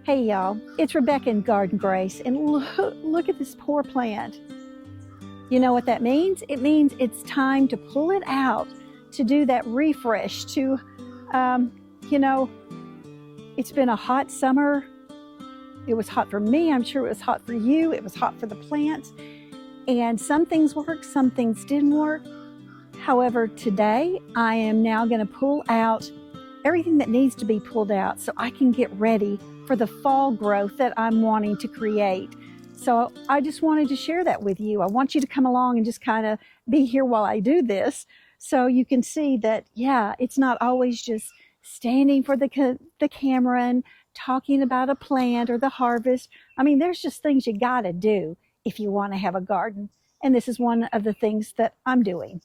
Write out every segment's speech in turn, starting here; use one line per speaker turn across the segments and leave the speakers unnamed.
Hey y'all, it's Rebecca in Garden Grace, and look at this poor plant. You know what that means? It means it's time to pull it out, to do that refresh, to, it's been a hot summer. It was hot for me, I'm sure it was hot for you, it was hot for the plants, and some things worked, some things didn't work. However, today I am now going to pull out everything that needs to be pulled out so I can get ready for the fall growth that I'm wanting to create. So I just wanted to share that with you. I want you to come along and just kind of be here while I do this, so you can see that, yeah, it's not always just standing for the camera and talking about a plant or the harvest. I mean, there's just things you gotta do if you want to have a garden. And this is one of the things that I'm doing.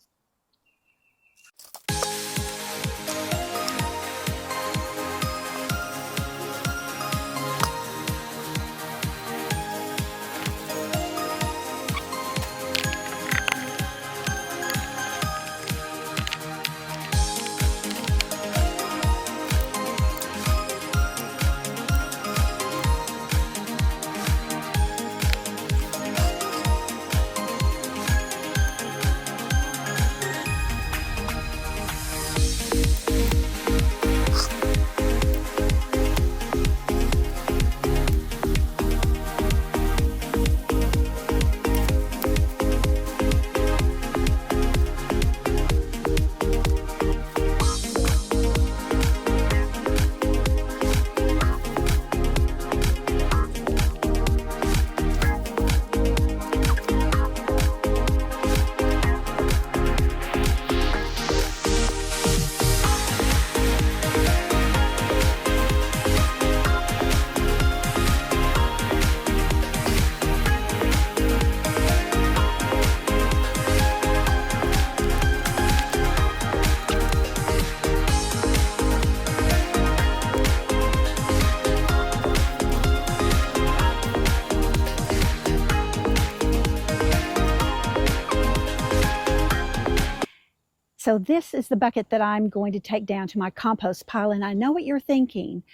So this is the bucket that I'm going to take down to my compost pile, and I know what you're thinking.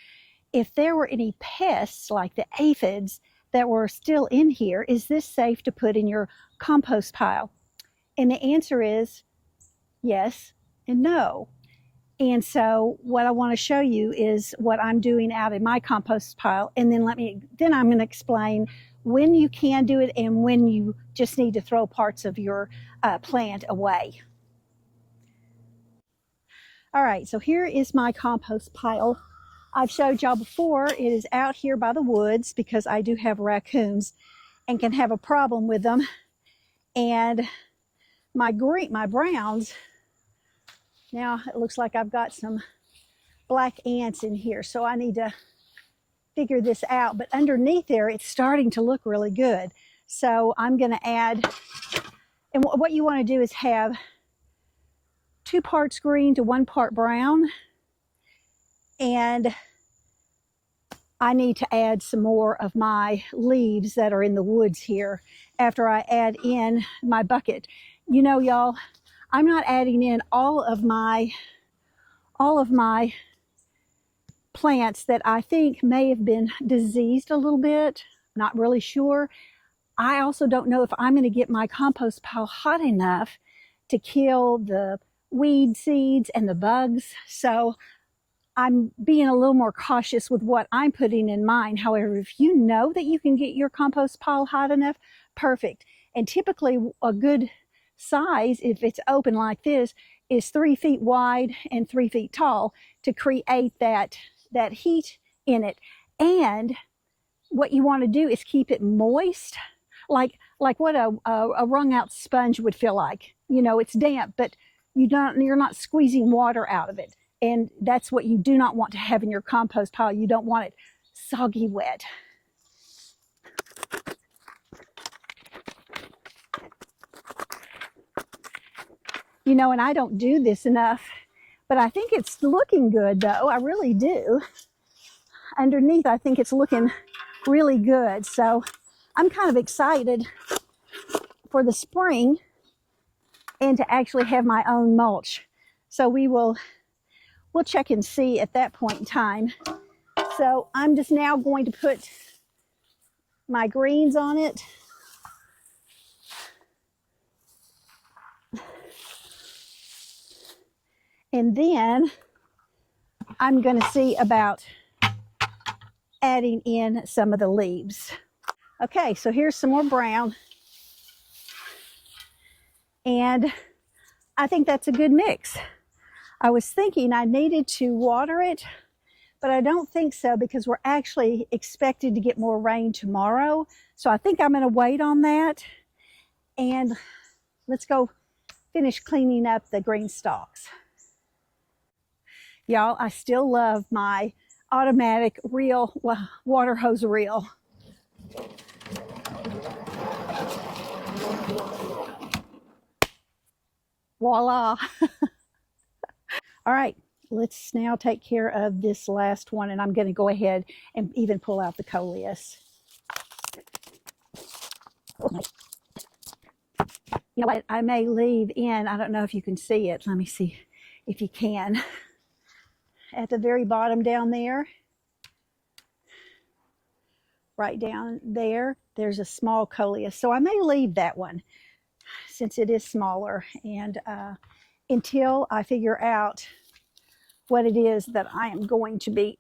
If there were any pests like the aphids that were still in here, is this safe to put in your compost pile? And the answer is yes and no. And so what I want to show you is what I'm doing out in my compost pile, and then I'm going to explain when you can do it and when you just need to throw parts of your plant away. All right, so here is my compost pile. I've showed y'all before, it is out here by the woods because I do have raccoons and can have a problem with them. And my browns, now it looks like I've got some black ants in here, so I need to figure this out. But underneath there, it's starting to look really good. So I'm gonna add, and what you wanna do is have 2 parts green to 1 part brown, and I need to add some more of my leaves that are in the woods here after I add in my bucket. You know, y'all, I'm not adding in all of my plants that I think may have been diseased a little bit, not really sure. I also don't know if I'm going to get my compost pile hot enough to kill the weed seeds and the bugs, so I'm being a little more cautious with what I'm putting in mine. However, if you know that you can get your compost pile hot enough, perfect. And typically a good size, if it's open like this, is 3 feet wide and 3 feet tall to create that heat in it. And what you want to do is keep it moist, like what a wrung out sponge would feel like. You know, it's damp, but you're not squeezing water out of it. And that's what you do not want to have in your compost pile. You don't want it soggy wet. You know, and I don't do this enough, but I think it's looking good though. I really do. Underneath, I think it's looking really good. So I'm kind of excited for the spring and to actually have my own mulch. So we'll check and see at that point in time. So I'm just now going to put my greens on it. And then I'm going to see about adding in some of the leaves. Okay, so here's some more brown. And I think that's a good mix. I was thinking I needed to water it, but I don't think so because we're actually expected to get more rain tomorrow. So I think I'm going to wait on that. And let's go finish cleaning up the green stalks. Y'all, I still love my automatic reel, water hose reel. Voila. All right, let's now take care of this last one, and I'm going to go ahead and even pull out the coleus. You know what, I may leave in, I don't know if you can see it. Let me see if you can. At the very bottom down there, right down there, there's a small coleus. So I may leave that one since it is smaller, and until I figure out what it is that I am going to be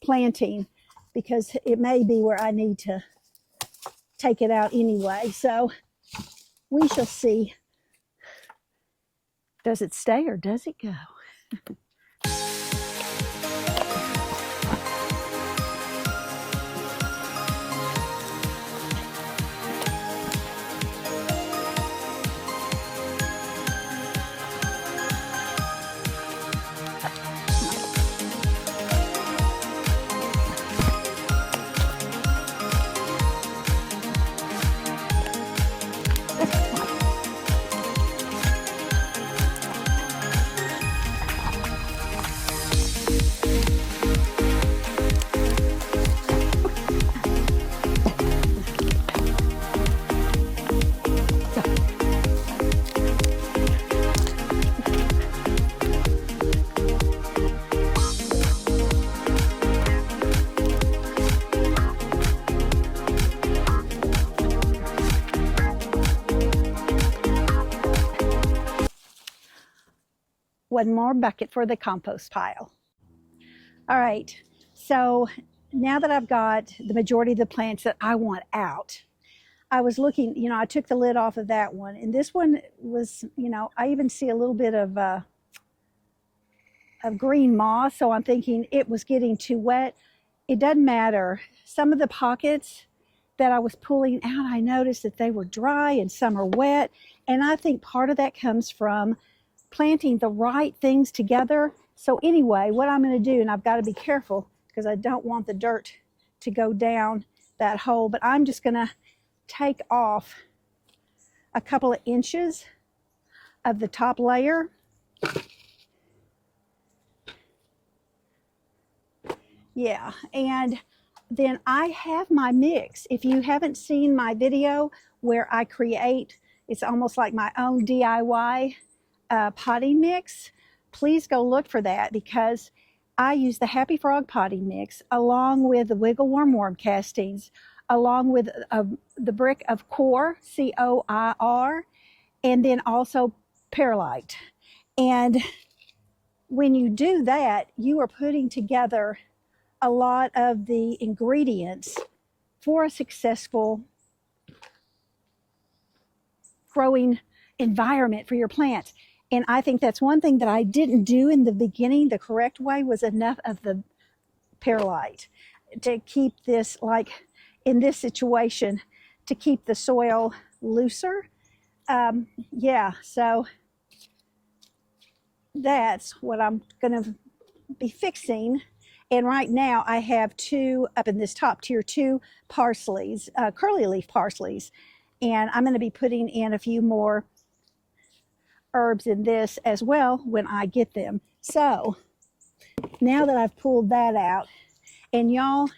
planting, because it may be where I need to take it out anyway. So we shall see. Does it stay or does it go? One more bucket for the compost pile. All right, so now that I've got the majority of the plants that I want out, I was looking, you know, I took the lid off of that one, and this one was, you know, I even see a little bit of green moss, so I'm thinking it was getting too wet. It doesn't matter. Some of the pockets that I was pulling out, I noticed that they were dry and some are wet, and I think part of that comes from planting the right things together. So anyway, what I'm going to do, and I've got to be careful because I don't want the dirt to go down that hole, but I'm just going to take off a couple of inches of the top layer. Yeah, and then I have my mix. If you haven't seen my video where I create, it's almost like my own DIY potting mix, please go look for that, because I use the Happy Frog potting mix along with the Wiggle Worm castings, along with the brick of Core, C-O-I-R, and then also perlite. And when you do that, you are putting together a lot of the ingredients for a successful growing environment for your plants. And I think that's one thing that I didn't do in the beginning. The correct way was enough of the perlite to keep this, like in this situation, to keep the soil looser. Yeah, so that's what I'm going to be fixing. And right now I have two up in this top tier, 2 parsleys, curly leaf parsleys. And I'm going to be putting in a few more herbs in this as well when I get them. So now that I've pulled that out, and y'all,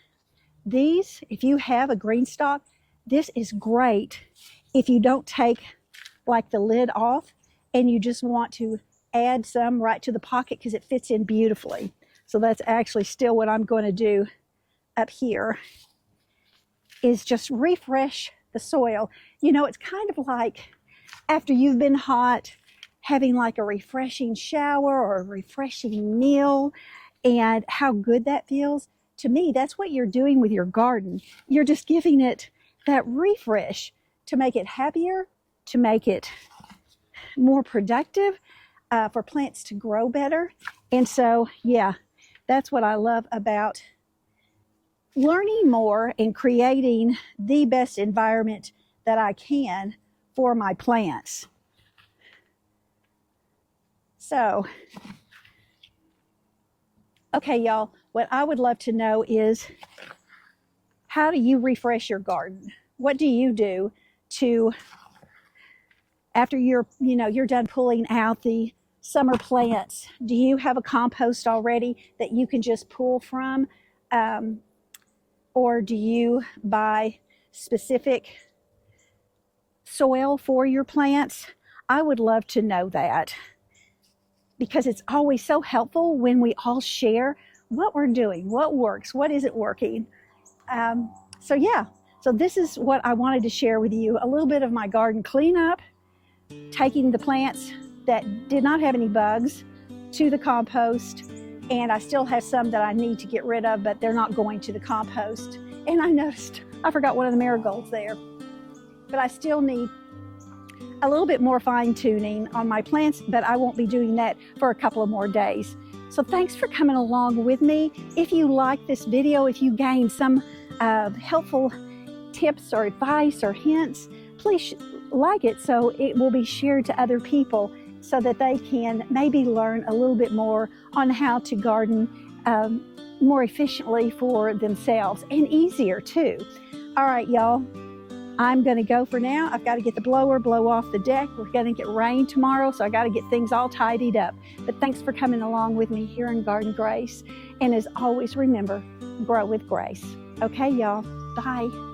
these, if you have a GreenStalk, this is great if you don't take like the lid off and you just want to add some right to the pocket, because it fits in beautifully. So that's actually still what I'm going to do up here, is just refresh the soil. You know, it's kind of like after you've been hot, having like a refreshing shower or a refreshing meal, and how good that feels. To me, that's what you're doing with your garden. You're just giving it that refresh to make it happier, to make it more productive, for plants to grow better. And so, yeah, that's what I love about learning more and creating the best environment that I can for my plants. So, okay, y'all, what I would love to know is, how do you refresh your garden? What do you do to, after you're done pulling out the summer plants, do you have a compost already that you can just pull from? Or do you buy specific soil for your plants? I would love to know that, because it's always so helpful when we all share what we're doing, what works, what isn't working. So yeah, so this is what I wanted to share with you, a little bit of my garden cleanup, taking the plants that did not have any bugs to the compost, and I still have some that I need to get rid of, but they're not going to the compost. And I noticed I forgot one of the marigolds there, but I still need a little bit more fine tuning on my plants, but I won't be doing that for a couple of more days. So thanks for coming along with me. If you like this video, if you gained some helpful tips or advice or hints, please like it so it will be shared to other people, so that they can maybe learn a little bit more on how to garden more efficiently for themselves, and easier too. All right, y'all, I'm going to go for now. I've got to get the blower, blow off the deck. We're going to get rain tomorrow, so I got to get things all tidied up. But thanks for coming along with me here in Garden Grace. And as always, remember, grow with grace. Okay, y'all, bye.